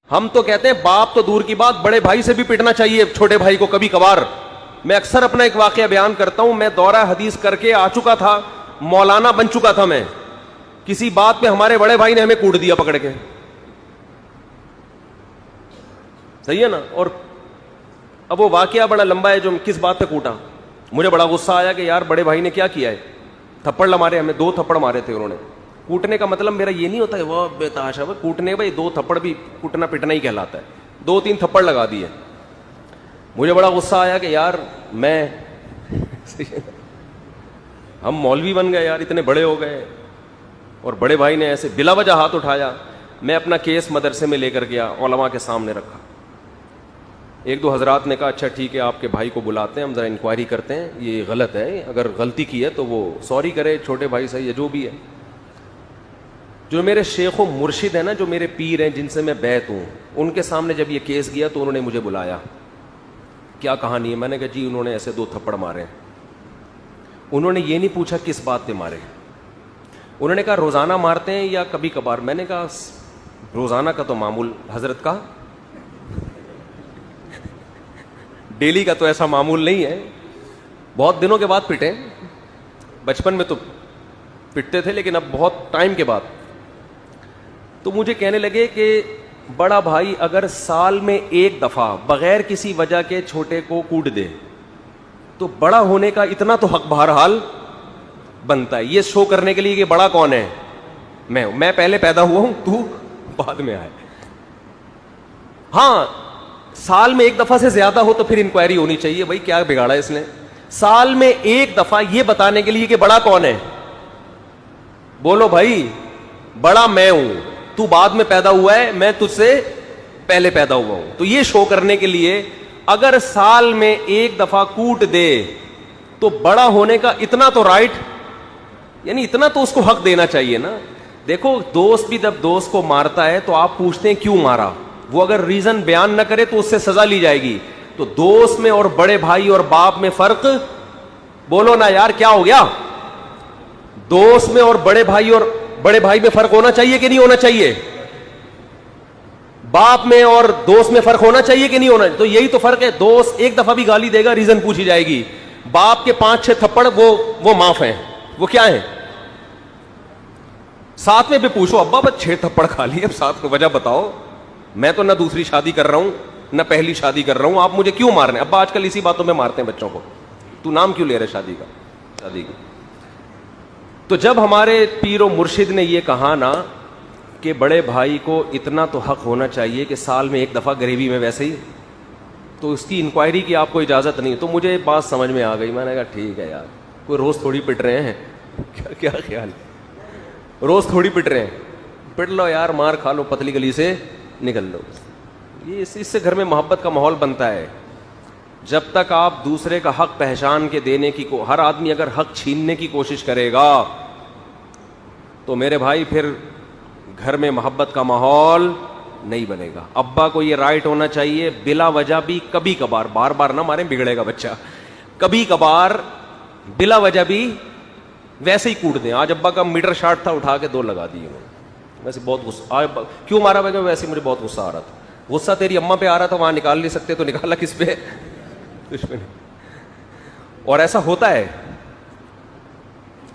ہم تو کہتے ہیں باپ تو دور کی بات, بڑے بھائی سے بھی پٹنا چاہیے چھوٹے بھائی کو کبھی کبھار. میں اکثر اپنا ایک واقعہ بیان کرتا ہوں, میں دورہ حدیث کر کے آ چکا تھا, مولانا بن چکا تھا میں, کسی بات پہ ہمارے بڑے بھائی نے ہمیں کوٹ دیا پکڑ کے, صحیح ہے نا. اور اب وہ واقعہ بڑا لمبا ہے, جو کس بات پہ کوٹا. مجھے بڑا غصہ آیا کہ یار بڑے بھائی نے کیا کیا ہے, تھپڑ مارے ہمیں, 2 تھپڑ مارے تھے انہوں نے. کوٹنے کا مطلب میرا یہ نہیں ہوتا ہے وہ بے تحاشا, کوٹنے بھائی 2 تھپڑ بھی کوٹنا پٹنا ہی کہلاتا ہے, 2-3 تھپڑ لگا دیے. مجھے بڑا غصہ آیا کہ یار میں ہم مولوی بن گئے یار, اتنے بڑے ہو گئے, اور بڑے بھائی نے ایسے بلا وجہ ہاتھ اٹھایا. میں اپنا کیس مدرسے میں لے کر گیا, علماء کے سامنے رکھا. 1-2 حضرات نے کہا اچھا ٹھیک ہے آپ کے بھائی کو بلاتے ہیں, ہم ذرا انکوائری کرتے ہیں, یہ غلط ہے, اگر غلطی کی ہے تو وہ سوری کرے, چھوٹے بھائی صحیح ہے جو بھی ہے. جو میرے شیخ و مرشد ہیں نا, جو میرے پیر ہیں جن سے میں بیعت ہوں, ان کے سامنے جب یہ کیس گیا تو انہوں نے مجھے بلایا, کیا کہانی ہے. میں نے کہا جی انہوں نے ایسے 2 تھپڑ مارے. انہوں نے یہ نہیں پوچھا کس بات پہ مارے, انہوں نے کہا روزانہ مارتے ہیں یا کبھی کبھار. میں نے کہا روزانہ کا تو معمول حضرت کا, ڈیلی کا تو ایسا معمول نہیں ہے. بہت دنوں کے بعد پٹے, بچپن میں تو پٹتے تھے لیکن اب بہت ٹائم کے بعد. تو مجھے کہنے لگے کہ بڑا بھائی اگر سال میں 1 دفعہ بغیر کسی وجہ کے چھوٹے کو کوٹ دے تو بڑا ہونے کا اتنا تو حق بہرحال بنتا ہے, یہ شو کرنے کے لیے کہ بڑا کون ہے, میں پہلے پیدا ہوا ہوں, تو بعد میں آئے. ہاں سال میں 1 دفعہ سے زیادہ ہو تو پھر انکوائری ہونی چاہیے, بھائی کیا بگاڑا اس نے. سال میں 1 دفعہ یہ بتانے کے لیے کہ بڑا کون ہے, بولو بھائی بڑا میں ہوں, تو بعد میں پیدا ہوا ہے, میں تجھ سے پہلے پیدا ہوا ہوں. تو یہ شو کرنے کے لیے اگر سال میں 1 دفعہ کوٹ دے تو بڑا ہونے کا اتنا تو رائٹ, یعنی اتنا تو اس کو حق دینا چاہیے نا. دیکھو دوست بھی جب دوست کو مارتا ہے تو آپ پوچھتے ہیں کیوں مارا, وہ اگر ریزن بیان نہ کرے تو اس سے سزا لی جائے گی. تو دوست میں اور بڑے بھائی اور باپ میں فرق, بولو نا یار کیا ہو گیا. دوست میں اور بڑے بھائی میں فرق ہونا چاہیے کہ نہیں ہونا چاہیے, باپ میں اور دوست میں فرق ہونا چاہیے کہ نہیں ہونا. تو یہی تو فرق ہے, دوست 1 دفعہ بھی گالی دے گا ریزن پوچھی جائے گی, باپ کے 5-6 تھپڑ وہ معاف ہیں, وہ کیا ہیں. ساتھ میں بھی پوچھو ابا بس 6 تھپڑ کھا لی, اب ساتھ میں وجہ بتاؤ, میں تو نہ دوسری شادی کر رہا ہوں نہ پہلی شادی کر رہا ہوں, آپ مجھے کیوں مار رہے ہیں. ابا آج کل اسی باتوں میں مارتے ہیں بچوں کو, تو نام کیوں لے رہے شادی کی. تو جب ہمارے پیر و مرشد نے یہ کہا نا کہ بڑے بھائی کو اتنا تو حق ہونا چاہیے کہ سال میں 1 دفعہ گریوی میں ویسے ہی, تو اس کی انکوائری کی آپ کو اجازت نہیں. تو مجھے بات سمجھ میں آ گئی, میں نے کہا ٹھیک ہے یار, کوئی روز تھوڑی پٹ رہے ہیں, کیا خیال ہے, روز تھوڑی پٹ رہے ہیں, پٹ لو یار, مار کھا لو, پتلی گلی سے نکل لو. یہ اس سے گھر میں محبت کا ماحول بنتا ہے. جب تک آپ دوسرے کا حق پہچان کے دینے کی ہر آدمی اگر حق چھیننے کی کوشش کرے گا تو میرے بھائی پھر گھر میں محبت کا ماحول نہیں بنے گا. ابا کو یہ رائٹ ہونا چاہیے بلا وجہ بھی, کبھی کبھار, بار بار نہ ماریں بگڑے گا بچہ, کبھی کبھار بلا وجہ بھی ویسے ہی کوٹ دیں. آج ابا کا میٹر شارٹ تھا, اٹھا کے 2 لگا دیے. ویسے بہت غصہ کیوں مارا بھائی, ویسے مجھے بہت غصہ آ رہا تھا. غصہ تیری اماں پہ آ رہا تھا, وہاں نکال نہیں سکتے تو نکالا کس پہ, کچھ پہ نہیں. اور ایسا ہوتا ہے,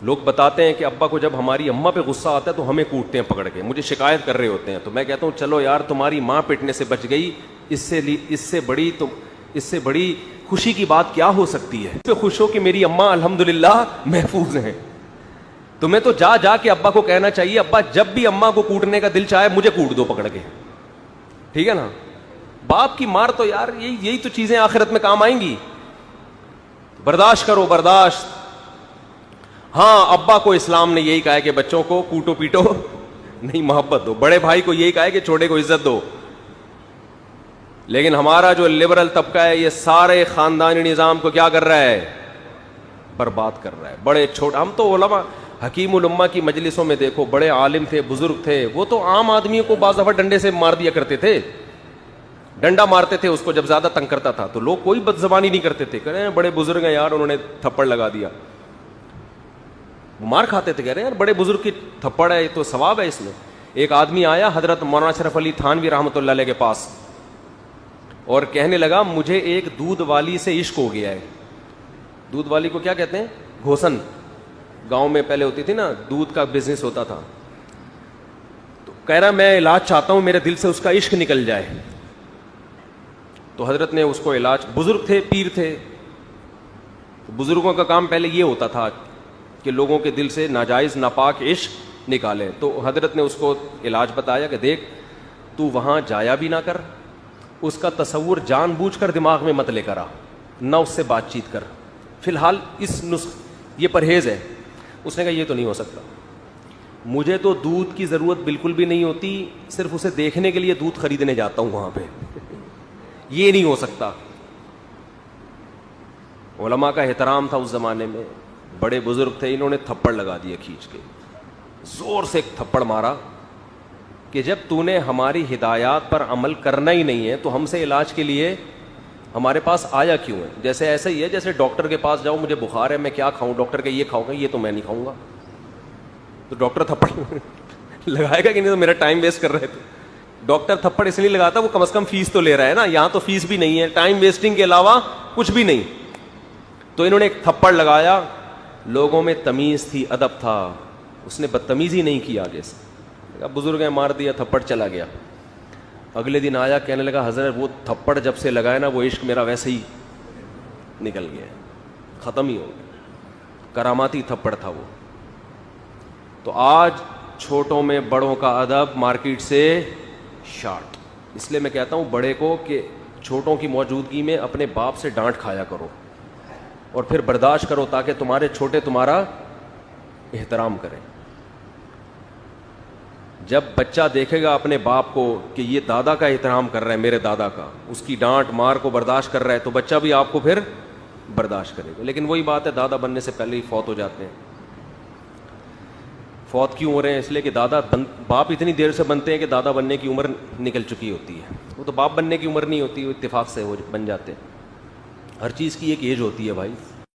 لوگ بتاتے ہیں کہ ابا کو جب ہماری اماں پہ غصہ آتا ہے تو ہمیں کوٹتے ہیں پکڑ کے, مجھے شکایت کر رہے ہوتے ہیں. تو میں کہتا ہوں چلو یار تمہاری ماں پیٹنے سے بچ گئی, اس سے بڑی خوشی کی بات کیا ہو سکتی ہے. اس پہ خوش ہو کہ میری اماں الحمدللہ محفوظ ہیں. تمہیں تو جا کے ابا کو کہنا چاہیے ابا جب بھی اماں کو کوٹنے کا دل چاہے مجھے کوٹ دو پکڑ کے, ٹھیک ہے نا. باپ کی مار تو یار یہی تو چیزیں آخرت میں کام آئیں گی. برداشت کرو, برداشت. ہاں ابا کو اسلام نے یہی کہا ہے کہ بچوں کو کوٹو پیٹو نہیں, محبت دو. بڑے بھائی کو یہی کہا ہے کہ چھوٹے کو عزت دو. لیکن ہمارا جو لبرل طبقہ ہے یہ سارے خاندانی نظام کو کیا کر رہا ہے, برباد کر رہا ہے. بڑے چھوٹے, ہم تو علماء حکیم الامہ کی مجلسوں میں دیکھو, بڑے عالم تھے, بزرگ تھے, وہ تو عام آدمیوں کو بعض دفعہ ڈنڈے سے مار دیا کرتے تھے, ڈنڈا مارتے تھے اس کو جب زیادہ تنگ کرتا تھا. تو لوگ کوئی بد زبانی نہیں کرتے تھے, کہہ رہے ہیں بڑے بزرگ ہیں یار انہوں نے تھپڑ لگا دیا. مار کھاتے تھے, کہہ رہے ہیں یار بڑے بزرگ کی تھپڑ ہے تو ثواب ہے اس میں. ایک آدمی آیا حضرت مولانا اشرف علی تھانوی رحمۃ اللہ علیہ کے پاس اور کہنے لگا مجھے ایک دودھ والی سے عشق ہو گیا ہے. دودھ والی کو کیا کہتے ہیں؟ گھوسن. گاؤں میں پہلے ہوتی تھی نا, دودھ کا بزنس ہوتا تھا. تو کہہ رہا میں علاج چاہتا ہوں, میرے دل سے اس کا عشق نکل جائے. تو حضرت نے اس کو علاج, بزرگ تھے, پیر تھے, بزرگوں کا کام پہلے یہ ہوتا تھا کہ لوگوں کے دل سے ناجائز ناپاک عشق نکالے. تو حضرت نے اس کو علاج بتایا کہ دیکھ تو وہاں جایا بھی نہ کر, اس کا تصور جان بوجھ کر دماغ میں مت لے کر آ, نہ اس سے بات چیت کر, فی الحال اس یہ پرہیز ہے. اس نے کہا یہ تو نہیں ہو سکتا, مجھے تو دودھ کی ضرورت بالکل بھی نہیں ہوتی, صرف اسے دیکھنے کے لیے دودھ خریدنے جاتا ہوں وہاں پہ, یہ نہیں ہو سکتا. علماء کا احترام تھا اس زمانے میں, بڑے بزرگ تھے, انہوں نے تھپڑ لگا دیا کھینچ کے, زور سے ایک تھپڑ مارا کہ جب تو نے ہماری ہدایات پر عمل کرنا ہی نہیں ہے تو ہم سے علاج کے لیے ہمارے پاس آیا کیوں ہے؟ جیسے ایسا ہی ہے جیسے ڈاکٹر کے پاس جاؤ, مجھے بخار ہے, میں کیا کھاؤں؟ ڈاکٹر کہ یہ کھاؤ گا, یہ تو میں نہیں کھاؤں گا. تو ڈاکٹر تھپڑ لگائے گا کہ نہیں؟ تو میرا ٹائم ویسٹ کر رہے تھے. ڈاکٹر تھپڑ اس لیے لگاتا, وہ کم از کم فیس تو لے رہا ہے نا, یہاں تو فیس بھی نہیں ہے, ٹائم ویسٹنگ کے علاوہ کچھ بھی نہیں. تو انہوں نے ایک تھپڑ لگایا, لوگوں میں تمیز تھی, ادب تھا, اس نے بدتمیزی نہیں کی آگے سے. بزرگ نے مار دیا, تھپڑ چلا گیا. اگلے دن آیا, کہنے لگا حضرت وہ تھپڑ جب سے لگایا نا وہ عشق میرا ویسے ہی نکل گیا, ختم ہی ہو گیا, کراماتی تھپڑ تھا وہ. تو آج چھوٹوں میں بڑوں کا ادب مارکیٹ سے شارٹ. اس لیے میں کہتا ہوں بڑے کو کہ چھوٹوں کی موجودگی میں اپنے باپ سے ڈانٹ کھایا کرو اور پھر برداشت کرو تاکہ تمہارے چھوٹے تمہارا احترام کریں. جب بچہ دیکھے گا اپنے باپ کو کہ یہ دادا کا احترام کر رہا ہے, میرے دادا کا, اس کی ڈانٹ مار کو برداشت کر رہا ہے, تو بچہ بھی آپ کو پھر برداشت کرے گا. لیکن وہی بات ہے, دادا بننے سے پہلے ہی فوت ہو جاتے ہیں. فوت کیوں ہو رہے ہیں؟ اس لیے کہ باپ اتنی دیر سے بنتے ہیں کہ دادا بننے کی عمر نکل چکی ہوتی ہے. وہ تو باپ بننے کی عمر نہیں ہوتی, وہ اتفاق سے بن جاتے ہیں. ہر چیز کی ایک ایج ہوتی ہے بھائی.